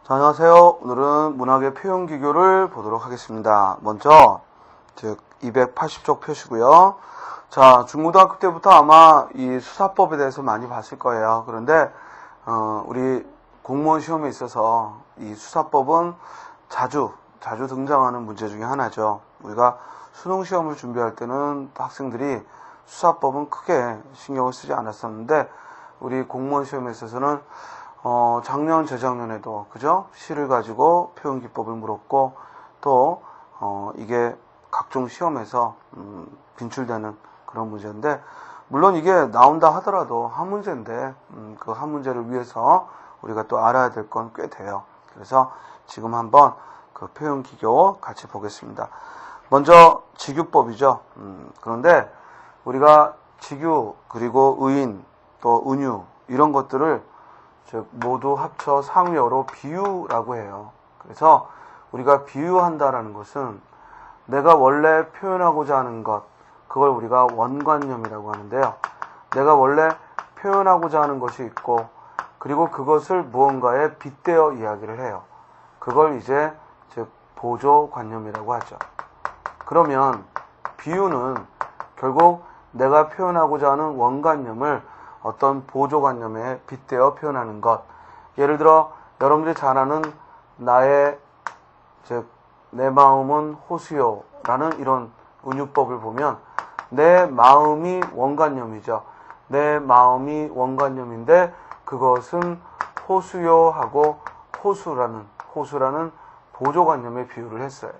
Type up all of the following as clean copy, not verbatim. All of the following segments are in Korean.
자, 안녕하세요. 오늘은 문학의 표현기교를 보도록 하겠습니다. 먼저 즉 280쪽 표시고요. 자, 중고등학교 때부터 아마 이 수사법에 대해서 많이 봤을 거예요. 그런데 우리 공무원 시험에 있어서 이 수사법은 자주 등장하는 문제 중에 하나죠. 우리가 수능 시험을 준비할 때는 학생들이 수사법은 크게 신경을 쓰지 않았었는데 우리 공무원 시험에 있어서는 작년, 재작년에도, 그죠? 시를 가지고 표현기법을 물었고, 또, 이게 각종 시험에서, 빈출되는 그런 문제인데, 물론 이게 나온다 하더라도 한 문제인데, 그 한 문제를 위해서 우리가 또 알아야 될 건 꽤 돼요. 그래서 지금 한번 그 표현기교 같이 보겠습니다. 먼저, 직유법이죠. 그런데 우리가 직유, 그리고 의인, 또 은유, 이런 것들을 즉 모두 합쳐 상위어로 비유라고 해요. 그래서 우리가 비유한다라는 것은 내가 원래 표현하고자 하는 것, 그걸 우리가 원관념이라고 하는데요. 내가 원래 표현하고자 하는 것이 있고, 그리고 그것을 무언가에 빗대어 이야기를 해요. 그걸 이제 즉 보조관념이라고 하죠. 그러면 비유는 결국 내가 표현하고자 하는 원관념을 어떤 보조관념에 빗대어 표현하는 것. 예를 들어 여러분들이 잘 아는 나의 즉 내 마음은 호수요라는 이런 은유법을 보면 내 마음이 원관념이죠. 내 마음이 원관념인데 그것은 호수요하고 호수라는 보조관념에 비유를 했어요.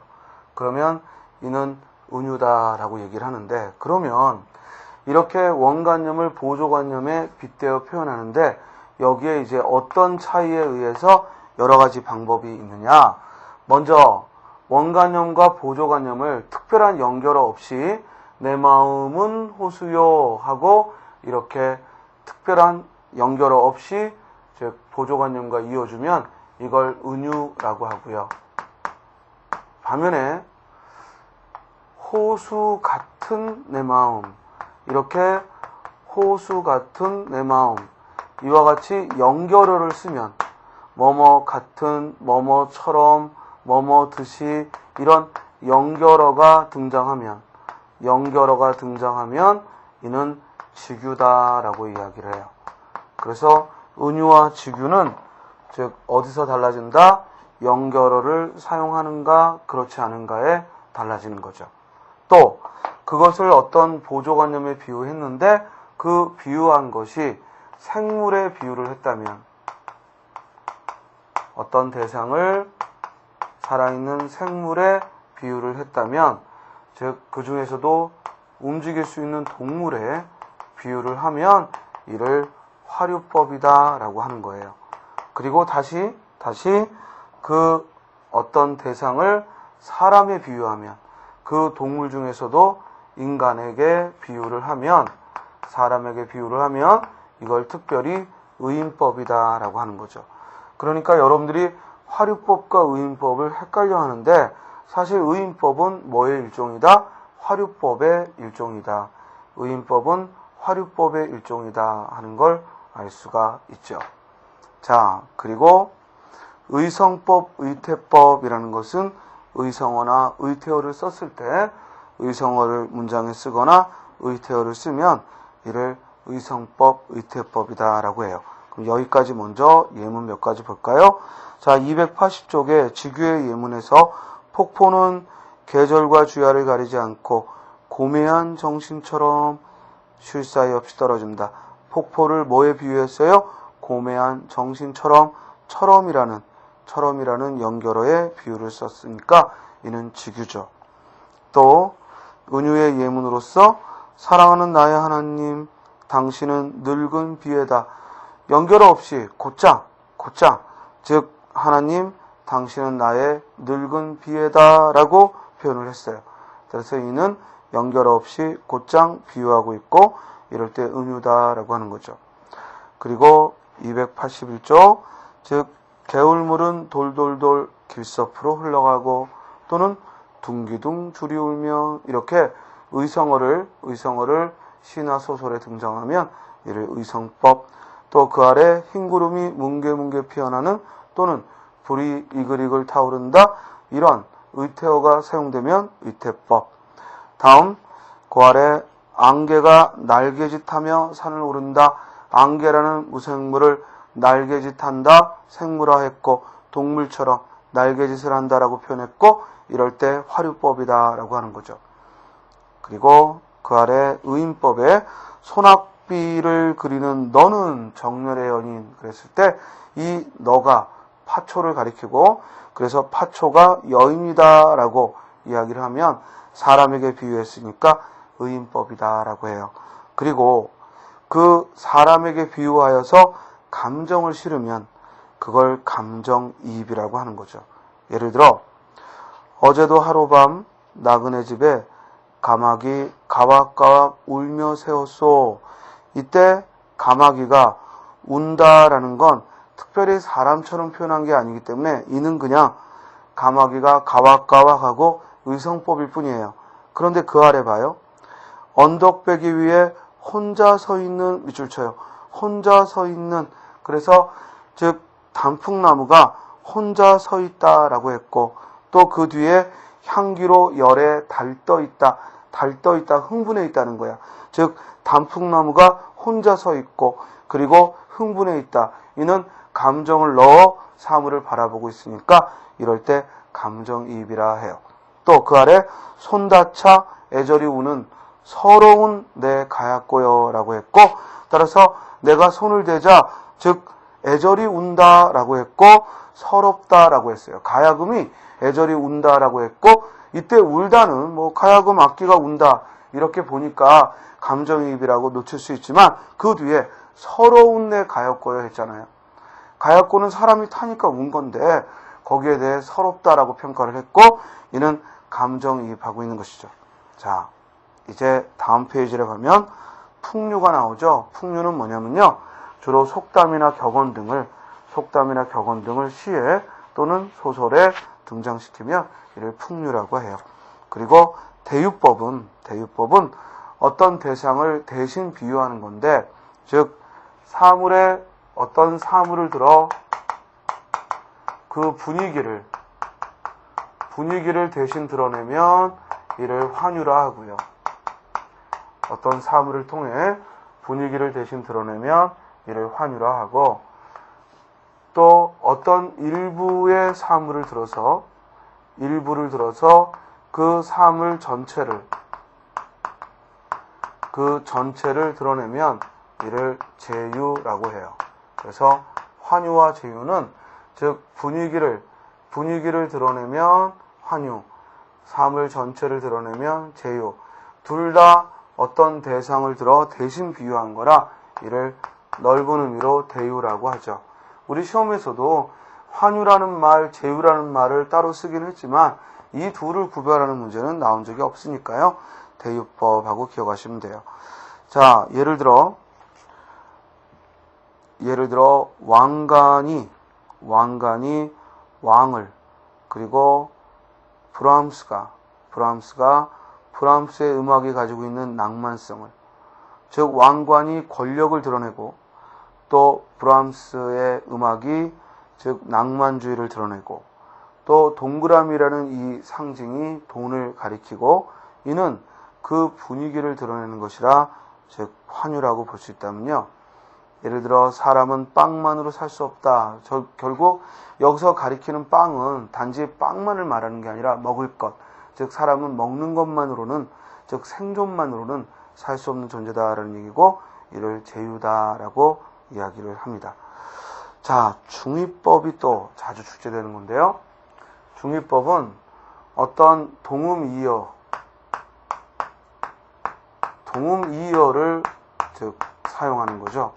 그러면 이는 은유다라고 얘기를 하는데, 그러면 이렇게 원관념을 보조관념에 빗대어 표현하는데 여기에 이제 어떤 차이에 의해서 여러 가지 방법이 있느냐. 먼저 원관념과 보조관념을 특별한 연결어 없이 내 마음은 호수요 하고 이렇게 특별한 연결어 없이 즉 보조관념과 이어주면 이걸 은유라고 하고요. 반면에 호수 같은 내 마음, 이렇게 호수 같은 내 마음, 이와 같이 연결어를 쓰면 뭐뭐 같은, 뭐뭐처럼, 뭐뭐듯이 이런 연결어가 등장하면 이는 직유다라고 이야기를 해요. 그래서 은유와 직유는 즉 어디서 달라진다? 연결어를 사용하는가 그렇지 않은가에 달라지는 거죠. 또 그것을 어떤 보조관념에 비유했는데 그 비유한 것이 생물에 비유를 했다면, 어떤 대상을 살아있는 생물에 비유를 했다면, 즉 그 중에서도 움직일 수 있는 동물에 비유를 하면 이를 화류법이다 라고 하는 거예요. 그리고 다시 그 어떤 대상을 사람에 비유하면, 그 동물 중에서도 인간에게 비유를 하면, 사람에게 비유를 하면 이걸 특별히 의인법이다 라고 하는 거죠. 그러니까 여러분들이 화류법과 의인법을 헷갈려 하는데 사실 의인법은 뭐의 일종이다? 화류법의 일종이다. 의인법은 화류법의 일종이다 하는 걸 알 수가 있죠. 자, 그리고 의성법, 의태법이라는 것은 의성어나 의태어를 썼을 때 의성어를 문장에 쓰거나 의태어를 쓰면 이를 의성법, 의태법이다 라고 해요. 그럼 여기까지 먼저 예문 몇 가지 볼까요? 자, 280쪽에 직유의 예문에서 폭포는 계절과 주야를 가리지 않고 고매한 정신처럼 쉴 사이 없이 떨어진다. 폭포를 뭐에 비유했어요? 고매한 정신처럼, 처럼이라는 연결어에 비유를 썼으니까 이는 직유죠. 또 은유의 예문으로서 사랑하는 나의 하나님, 당신은 늙은 비에다. 연결어 없이 곧장, 즉 하나님, 당신은 나의 늙은 비에다 라고 표현을 했어요. 그래서 이는 연결어 없이 곧장 비유하고 있고 이럴 때 은유다라고 하는 거죠. 그리고 281쪽, 즉 개울물은 돌돌돌 길섭으로 흘러가고, 또는 둥기둥 줄이 울며, 이렇게 의성어를 시나 소설에 등장하면 이를 의성법, 또 그 아래 흰 구름이 뭉게뭉게 피어나는, 또는 불이 이글이글 타오른다. 이런 의태어가 사용되면 의태법. 다음 그 아래 안개가 날개짓하며 산을 오른다. 안개라는 무생물을 날개짓한다. 생물화했고 동물처럼 날개짓을 한다라고 표현했고 이럴 때 화류법이다라고 하는 거죠. 그리고 그 아래 의인법에 소낙비를 그리는 너는 정열의 연인 그랬을 때 이 너가 파초를 가리키고 그래서 파초가 여인이다라고 이야기를 하면 사람에게 비유했으니까 의인법이다라고 해요. 그리고 그 사람에게 비유하여서 감정을 실으면 그걸 감정이입이라고 하는 거죠. 예를 들어 어제도 하룻밤 나그네 집에 가마귀 가왁가왁 울며 새웠소. 이때 가마귀가 운다라는 건 특별히 사람처럼 표현한 게 아니기 때문에 이는 그냥 가마귀가 가왁가왁하고 의성법일 뿐이에요. 그런데 그 아래 봐요. 언덕배기 위에 혼자 서 있는 밑줄 쳐요. 혼자 서 있는 그래서 즉 단풍나무가 혼자 서 있다라고 했고 또 그 뒤에 향기로 열에 달떠 있다. 달떠 있다. 흥분해 있다는 거야. 즉 단풍나무가 혼자 서 있고 그리고 흥분해 있다. 이는 감정을 넣어 사물을 바라보고 있으니까 이럴 때 감정이입이라 해요. 또 그 아래 손다차 애절히 우는 서러운 내 가얗고요라고 했고 따라서 내가 손을 대자 즉 애절히 운다라고 했고 서럽다라고 했어요. 가야금이 애절히 운다라고 했고 이때 울다는 뭐 가야금 악기가 운다 이렇게 보니까 감정이입이라고 놓칠 수 있지만 그 뒤에 서러운 내 가엾고요 했잖아요. 가엾고는 사람이 타니까 운 건데 거기에 대해 서럽다라고 평가를 했고 이는 감정이입하고 있는 것이죠. 자, 이제 다음 페이지를 가면 풍류가 나오죠. 풍류는 뭐냐면요. 주로 속담이나 격언 등을 시에 또는 소설에 등장시키면 이를 풍류라고 해요. 그리고 대유법은 어떤 대상을 대신 비유하는 건데 즉 사물에 어떤 사물을 들어 그 분위기를 대신 드러내면 이를 환유라 하고요. 어떤 사물을 통해 분위기를 대신 드러내면 이를 환유라 하고 또 어떤 일부의 사물을 들어서 그 사물 전체를 드러내면 이를 제유라고 해요. 그래서 환유와 제유는 즉 분위기를 드러내면 환유, 사물 전체를 드러내면 제유. 둘 다 어떤 대상을 들어 대신 비유한 거라 이를 넓은 의미로 대유라고 하죠. 우리 시험에서도 환유라는 말, 제유라는 말을 따로 쓰긴 했지만 이 둘을 구별하는 문제는 나온 적이 없으니까요. 대유법하고 기억하시면 돼요. 자, 예를 들어 왕관이 왕을 그리고 브람스의 음악이 가지고 있는 낭만성을 즉 왕관이 권력을 드러내고 또 브람스의 음악이 즉 낭만주의를 드러내고 또 동그라미라는 이 상징이 돈을 가리키고 이는 그 분위기를 드러내는 것이라 즉 환유라고 볼 수 있다면요. 예를 들어 사람은 빵만으로 살 수 없다. 결국 여기서 가리키는 빵은 단지 빵만을 말하는 게 아니라 먹을 것. 즉 사람은 먹는 것만으로는 즉 생존만으로는 살 수 없는 존재다라는 얘기고 이를 제유다라고 이야기를 합니다. 자, 중의법이 또 자주 출제되는 건데요. 중의법은 어떤 동음이어를 즉 사용하는 거죠.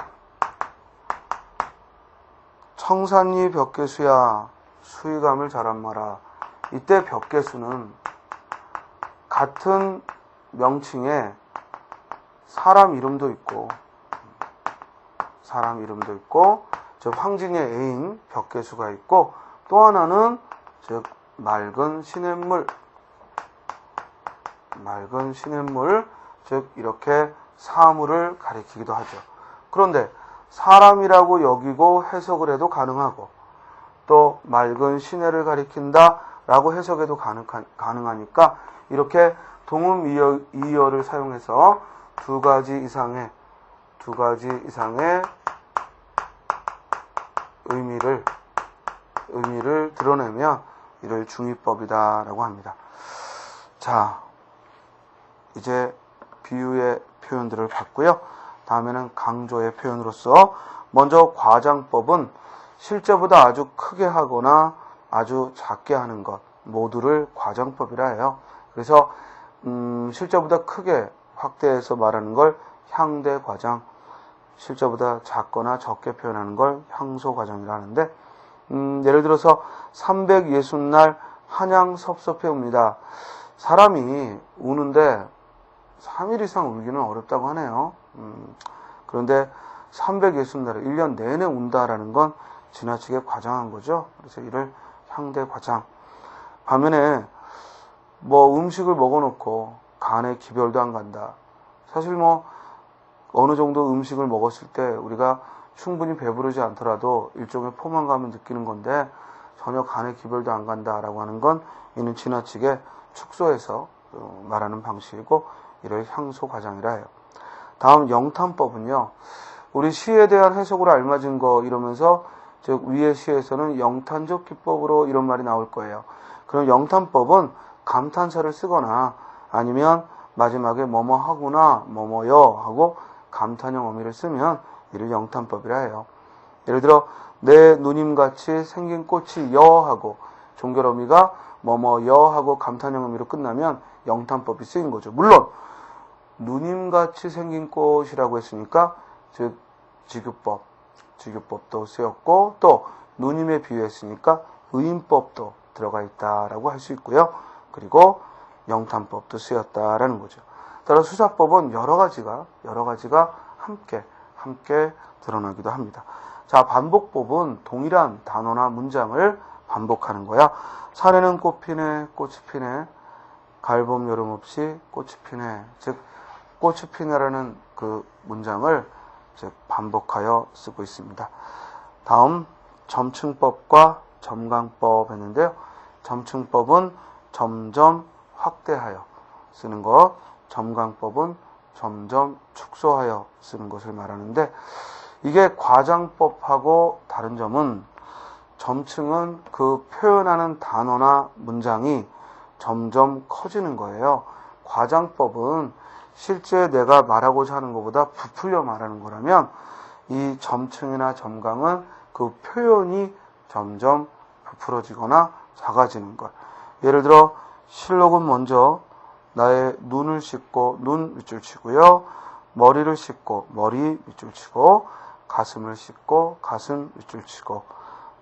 청산리 벽계수야 수의감을 잘한 마라. 이때 벽계수는 같은 명칭에 사람 이름도 있고 즉 황진의 애인 벽계수가 있고 또 하나는 즉 맑은 시냇물 즉 이렇게 사물을 가리키기도 하죠. 그런데 사람이라고 여기고 해석을 해도 가능하고 또 맑은 시내를 가리킨다 라고 해석해도 가능하니까 이렇게 동음 이어를 사용해서 두 가지 이상의 의미를 드러내면 이를 중의법이다라고 합니다. 자, 이제 비유의 표현들을 봤고요. 다음에는 강조의 표현으로서 먼저 과장법은 실제보다 아주 크게 하거나 아주 작게 하는 것 모두를 과장법이라 해요. 그래서 실제보다 크게 확대해서 말하는 걸 향대 과장, 실제보다 작거나 적게 표현하는 걸 향소 과장이라 하는데 예를 들어서 360날 한양 섭섭해 옵니다. 사람이 우는데 3일 이상 울기는 어렵다고 하네요. 그런데 360날을 1년 내내 운다라는 건 지나치게 과장한 거죠. 그래서 이를 향대 과장. 반면에 음식을 먹어놓고 간에 기별도 안 간다. 사실 어느 정도 음식을 먹었을 때 우리가 충분히 배부르지 않더라도 일종의 포만감을 느끼는 건데 전혀 간에 기별도 안 간다라고 하는 건 이는 지나치게 축소해서 말하는 방식이고 이를 향소 과장이라 해요. 다음 영탄법은요. 우리 시에 대한 해석으로 알맞은 거 이러면서 즉 위의 시에서는 영탄적 기법으로 이런 말이 나올 거예요. 그럼 영탄법은 감탄사를 쓰거나 아니면 마지막에 뭐뭐 하구나 뭐뭐여 하고 감탄형 어미를 쓰면 이를 영탄법이라 해요. 예를 들어 내 누님같이 생긴 꽃이 여하고 종결 어미가 뭐뭐여 하고 감탄형 어미로 끝나면 영탄법이 쓰인 거죠. 물론 누님같이 생긴 꽃이라고 했으니까 즉 지규법도 쓰였고 또 누님에 비유했으니까 의인법도 들어가 있다라고 할 수 있고요. 그리고 영탄법도 쓰였다라는 거죠. 따라 수사법은 여러 가지가 함께 드러나기도 합니다. 자, 반복법은 동일한 단어나 문장을 반복하는 거야. 산에는 꽃 피네, 꽃이 피네, 가을 봄 여름 없이 꽃이 피네. 즉 꽃이 피네라는 그 문장을 즉 반복하여 쓰고 있습니다. 다음 점층법과 점강법 했는데요. 점층법은 점점 확대하여 쓰는 것, 점강법은 점점 축소하여 쓰는 것을 말하는데 이게 과장법하고 다른 점은 점층은 그 표현하는 단어나 문장이 점점 커지는 거예요. 과장법은 실제 내가 말하고자 하는 것보다 부풀려 말하는 거라면 이 점층이나 점강은 그 표현이 점점 부풀어지거나 작아지는 것. 예를 들어 실록은 먼저 나의 눈을 씻고 눈 밑줄 치고요. 머리를 씻고 머리 밑줄 치고 가슴을 씻고 가슴 밑줄 치고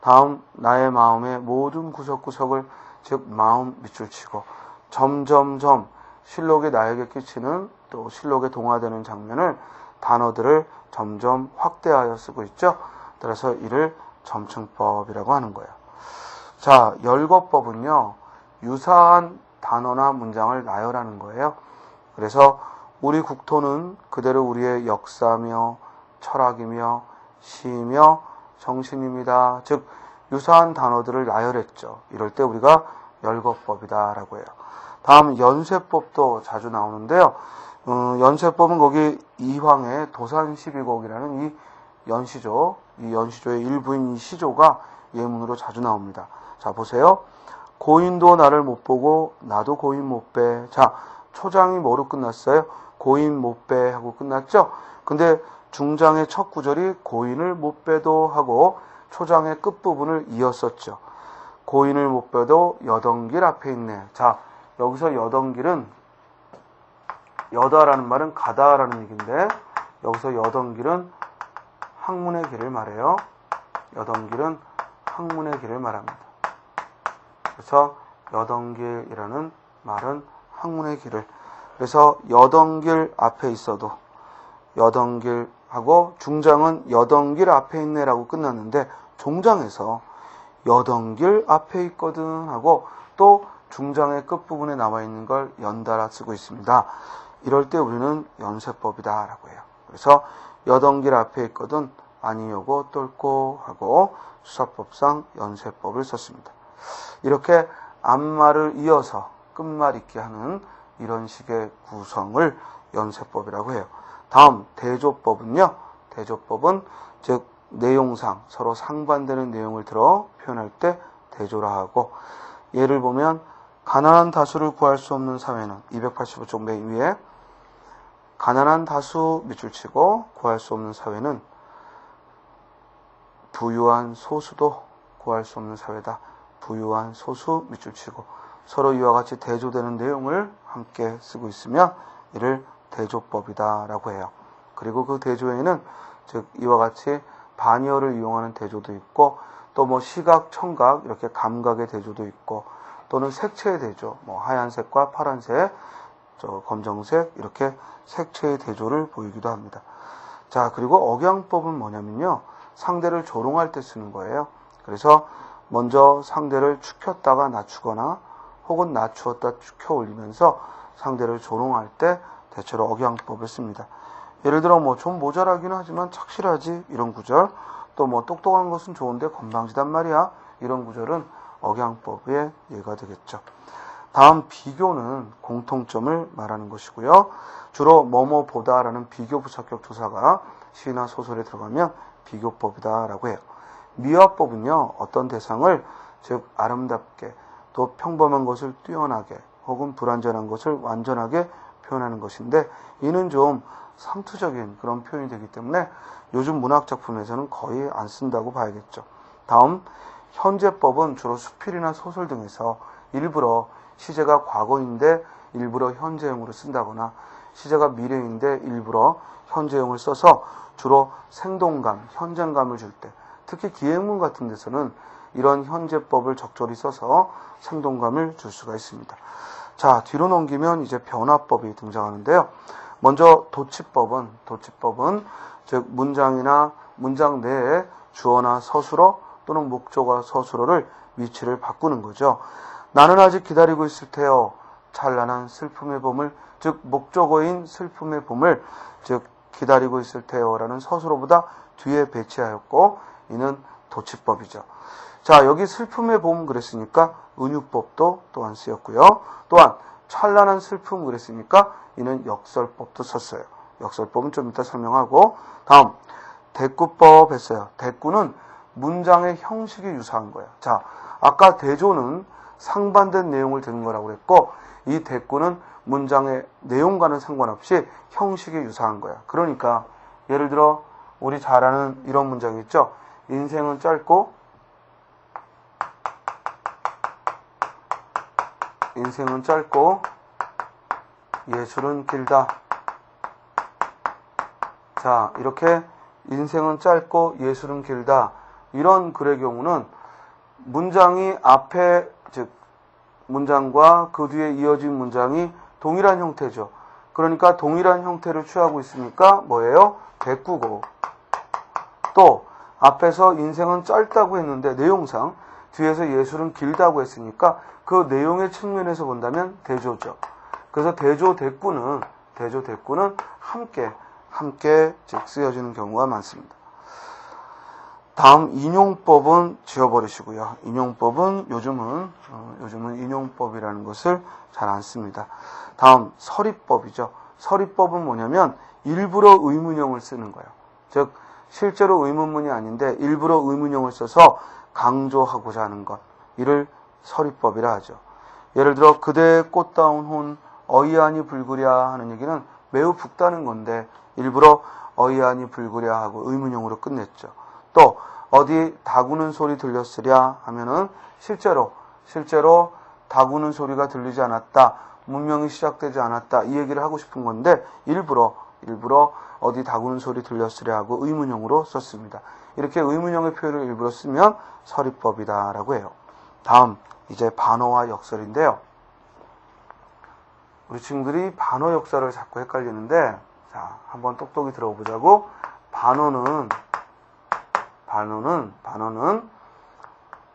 다음 나의 마음의 모든 구석구석을 즉 마음 밑줄 치고 점점점 실록이 나에게 끼치는 또 실록에 동화되는 장면을 단어들을 점점 확대하여 쓰고 있죠. 따라서 이를 점층법이라고 하는 거예요. 자, 열거법은요. 유사한 단어나 문장을 나열하는 거예요. 그래서 우리 국토는 그대로 우리의 역사며 철학이며 시이며 정신입니다. 즉 유사한 단어들을 나열했죠. 이럴 때 우리가 열거법이다라고 해요. 다음 연쇄법도 자주 나오는데요. 연쇄법은 거기 이황의 도산12곡이라는 이 연시조, 이 연시조의 일부인 이 시조가 예문으로 자주 나옵니다. 자, 보세요. 고인도 나를 못 보고 나도 고인 못 배. 자, 초장이 뭐로 끝났어요? 고인 못 배 하고 끝났죠? 근데 중장의 첫 구절이 고인을 못 배도 하고 초장의 끝부분을 이었었죠. 고인을 못 배도 여덩길 앞에 있네. 자, 여기서 여덩길은 여다라는 말은 가다라는 얘기인데 여기서 여덩길은 학문의 길을 말해요. 여덩길은 학문의 길을 말합니다. 그래서 여덩길이라는 말은 학문의 길을. 그래서 여덩길 앞에 있어도 여덩길하고 중장은 여덩길 앞에 있네라고 끝났는데 종장에서 여덩길 앞에 있거든 하고 또 중장의 끝부분에 나와 있는 걸 연달아 쓰고 있습니다. 이럴 때 우리는 연쇄법이다 라고 해요. 그래서 여덩길 앞에 있거든 아니요고 똘고 하고 수사법상 연쇄법을 썼습니다. 이렇게 앞말을 이어서 끝말 잇게 하는 이런 식의 구성을 연쇄법이라고 해요. 다음 대조법은요. 대조법은 즉 내용상 서로 상반되는 내용을 들어 표현할 때 대조라 하고, 예를 보면 가난한 다수를 구할 수 없는 사회는 285쪽 맨 위에 가난한 다수 밑줄 치고 구할 수 없는 사회는 부유한 소수도 구할 수 없는 사회다. 부유한 소수 밑줄 치고 서로 이와 같이 대조되는 내용을 함께 쓰고 있으면 이를 대조법이다 라고 해요. 그리고 그 대조에는 즉 이와 같이 반의어를 이용하는 대조도 있고, 또 뭐 시각, 청각 이렇게 감각의 대조도 있고, 또는 색채의 대조, 뭐 하얀색과 파란색, 검정색 이렇게 색채의 대조를 보이기도 합니다. 자, 그리고 억양법은 뭐냐면요, 상대를 조롱할 때 쓰는 거예요. 그래서 먼저 상대를 축혔다가 낮추거나 혹은 낮추었다 축혀 올리면서 상대를 조롱할 때 대체로 억양법을 씁니다. 예를 들어 뭐 좀 모자라기는 하지만 착실하지 이런 구절, 또 뭐 똑똑한 것은 좋은데 건방지단 말이야 이런 구절은 억양법의 예가 되겠죠. 다음 비교는 공통점을 말하는 것이고요. 주로 뭐뭐보다라는 비교 부사격 조사가 시나 소설에 들어가면 비교법이다 라고 해요. 미화법은요, 어떤 대상을 즉 아름답게 또 평범한 것을 뛰어나게 혹은 불완전한 것을 완전하게 표현하는 것인데, 이는 좀 상투적인 그런 표현이 되기 때문에 요즘 문학작품에서는 거의 안 쓴다고 봐야겠죠. 다음 현재법은 주로 수필이나 소설 등에서 일부러 시제가 과거인데 일부러 현재형으로 쓴다거나 시제가 미래인데 일부러 현재형을 써서 주로 생동감, 현장감을 줄 때, 특히 기행문 같은 데서는 이런 현재법을 적절히 써서 생동감을 줄 수가 있습니다. 자, 뒤로 넘기면 이제 변화법이 등장하는데요. 먼저 도치법은 즉 문장이나 문장 내에 주어나 서술어 또는 목적어 서술어를 위치를 바꾸는 거죠. 나는 아직 기다리고 있을 테요. 찬란한 슬픔의 봄을, 즉 목적어인 슬픔의 봄을 즉 기다리고 있을 테요라는 서술어보다 뒤에 배치하였고, 이는 도치법이죠. 자, 여기 슬픔의 봄 그랬으니까 은유법도 또한 쓰였고요. 또한 찬란한 슬픔 그랬으니까 이는 역설법도 썼어요. 역설법은 좀 이따 설명하고, 다음 대꾸법 했어요. 대꾸는 문장의 형식이 유사한 거예요. 자, 아까 대조는 상반된 내용을 드는 거라고 그랬고, 이 대꾸는 문장의 내용과는 상관없이 형식이 유사한 거야. 그러니까 예를 들어 우리 잘 아는 이런 문장이 있죠. 인생은 짧고 예술은 길다. 자, 이렇게 인생은 짧고 예술은 길다. 이런 글의 경우는 문장이 앞에 즉 문장과 그 뒤에 이어진 문장이 동일한 형태죠. 그러니까 동일한 형태를 취하고 있으니까 뭐예요? 대꾸고, 또 앞에서 인생은 짧다고 했는데 내용상 뒤에서 예술은 길다고 했으니까 그 내용의 측면에서 본다면 대조죠. 그래서 대조 대꾸는 함께 즉 쓰여지는 경우가 많습니다. 다음 인용법은 지워버리시고요. 인용법은 요즘은 인용법이라는 것을 잘 안 씁니다. 다음 서리법이죠. 서리법은 뭐냐면 일부러 의문형을 쓰는 거예요. 즉 실제로 의문문이 아닌데 일부러 의문형을 써서 강조하고자 하는 것, 이를 서리법이라 하죠. 예를 들어 그대의 꽃다운 혼 어이하니 불구랴 하는 얘기는 매우 붓다는 건데 일부러 어이하니 불구랴 하고 의문형으로 끝냈죠. 또 어디 다구는 소리 들렸으랴 하면은 실제로 다구는 소리가 들리지 않았다, 문명이 시작되지 않았다, 이 얘기를 하고 싶은 건데 일부러 어디 다구는 소리 들렸으랴 하고 의문형으로 썼습니다. 이렇게 의문형의 표현을 일부러 쓰면 서리법이다라고 해요. 다음 이제 반어와 역설인데요. 우리 친구들이 반어 역설을 자꾸 헷갈리는데, 자, 한번 똑똑히 들어보자고. 반어는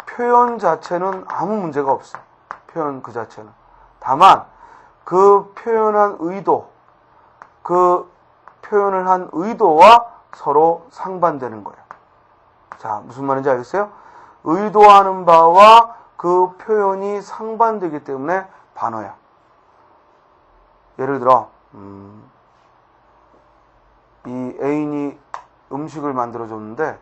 표현 자체는 아무 문제가 없어요. 표현 그 자체는. 다만 그 표현한 의도, 그 표현을 한 의도와 서로 상반되는 거예요. 자, 무슨 말인지 알겠어요? 의도하는 바와 그 표현이 상반되기 때문에 반어야. 예를 들어 이 애인이 음식을 만들어줬는데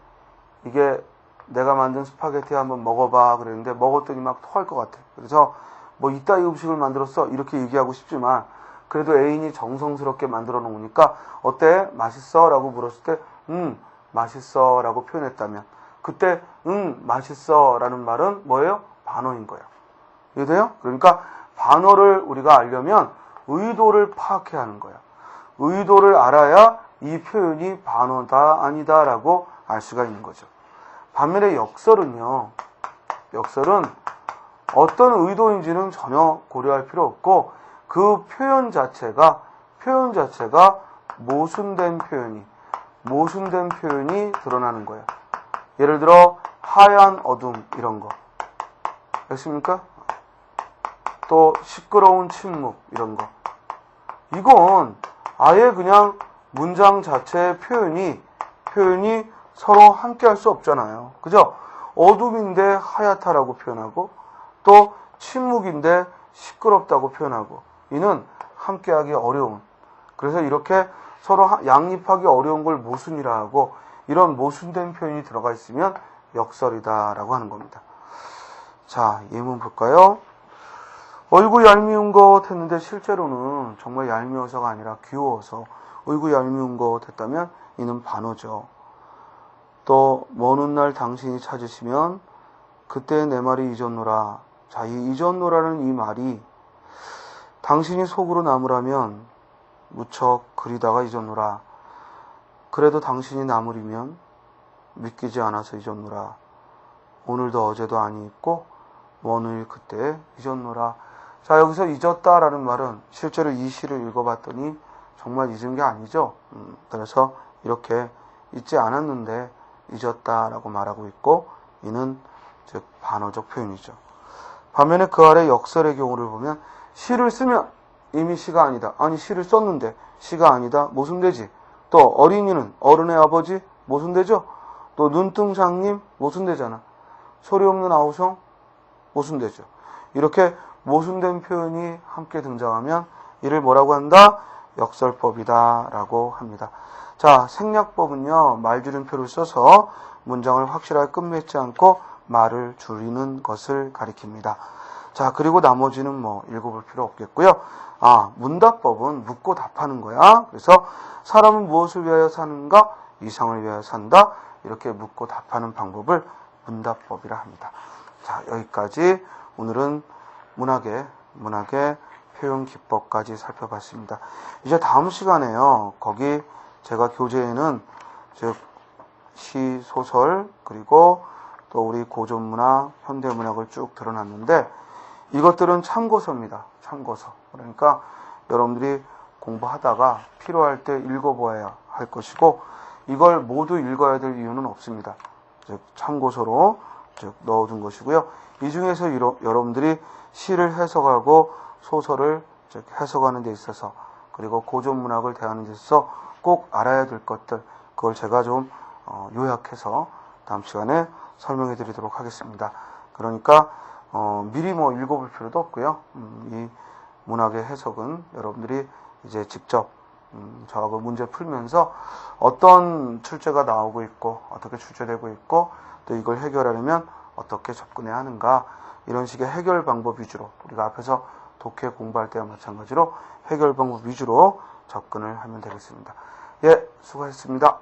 이게 내가 만든 스파게티 한번 먹어봐 그랬는데 먹었더니 막 토할 것 같아. 그래서 뭐 이따 이 음식을 만들었어 이렇게 얘기하고 싶지만 그래도 애인이 정성스럽게 만들어 놓으니까 어때? 맛있어? 라고 물었을 때 맛있어 라고 표현했다면 그때 맛있어 라는 말은 뭐예요? 반어인 거예요. 이해돼요? 그러니까 반어를 우리가 알려면 의도를 파악해야 하는 거예요. 의도를 알아야 이 표현이 반어다 아니다 라고 알 수가 있는 거죠. 반면에 역설은요. 역설은 어떤 의도인지는 전혀 고려할 필요 없고 그 표현 자체가 모순된 표현이 드러나는 거예요. 예를 들어 하얀 어둠 이런 거. 됐습니까? 또 시끄러운 침묵 이런 거. 이건 아예 그냥 문장 자체의 표현이 서로 함께 할 수 없잖아요. 그죠? 어둠인데 하얗다라고 표현하고 또 침묵인데 시끄럽다고 표현하고 이는 함께하기 어려운 그래서 이렇게 서로 양립하기 어려운 걸 모순이라 하고 이런 모순된 표현이 들어가 있으면 역설이다라고 하는 겁니다. 자, 예문 볼까요? 어이구 얄미운 것 했는데 실제로는 정말 얄미워서가 아니라 귀여워서 어이구 얄미운 것 했다면 이는 반어죠. 또 먼 훗날 당신이 찾으시면 그때 내 말이 잊었노라. 자, 이 잊었노라는 이 말이 당신이 속으로 남으라면 무척 그리다가 잊었노라. 그래도 당신이 남으리면 믿기지 않아서 잊었노라. 오늘도 어제도 아니 있고 먼 후일 그때 잊었노라. 자, 여기서 잊었다라는 말은 실제로 이 시를 읽어봤더니 정말 잊은 게 아니죠. 그래서 이렇게 잊지 않았는데 잊었다라고 말하고 있고 이는 즉 반어적 표현이죠. 반면에 그 아래 역설의 경우를 보면 시를 쓰면 이미 시가 아니다. 아니 시를 썼는데 시가 아니다. 모순되지. 또 어린이는 어른의 아버지 모순되죠. 또 눈등장님 모순되잖아. 소리 없는 아우성 모순되죠. 이렇게 모순된 표현이 함께 등장하면 이를 뭐라고 한다? 역설법이다 라고 합니다. 자, 생략법은요, 말줄임표를 써서 문장을 확실하게 끝맺지 않고 말을 줄이는 것을 가리킵니다. 자, 그리고 나머지는 뭐 읽어볼 필요 없겠고요. 문답법은 묻고 답하는 거야. 그래서 사람은 무엇을 위하여 사는가? 이상을 위하여 산다. 이렇게 묻고 답하는 방법을 문답법이라 합니다. 자, 여기까지 오늘은 문학의 표현 기법까지 살펴봤습니다. 이제 다음 시간에요. 거기 제가 교재에는 즉 시, 소설 그리고 또 우리 고전문학, 현대문학을 쭉 드러났는데 이것들은 참고서입니다. 참고서. 그러니까 여러분들이 공부하다가 필요할 때 읽어보아야 할 것이고 이걸 모두 읽어야 될 이유는 없습니다. 즉 참고서로 즉 넣어둔 것이고요. 이 중에서 여러분들이 시를 해석하고 소설을 즉 해석하는 데 있어서 그리고 고전문학을 대하는 데 있어서 꼭 알아야 될 것들 그걸 제가 좀 요약해서 다음 시간에 설명해 드리도록 하겠습니다. 그러니까 미리 뭐 읽어볼 필요도 없고요. 이 문학의 해석은 여러분들이 이제 직접 저하고 문제 풀면서 어떤 출제가 나오고 있고 어떻게 출제되고 있고 또 이걸 해결하려면 어떻게 접근해야 하는가 이런 식의 해결 방법 위주로 우리가 앞에서 독해 공부할 때와 마찬가지로 해결 방법 위주로 접근을 하면 되겠습니다. 예, 수고하셨습니다.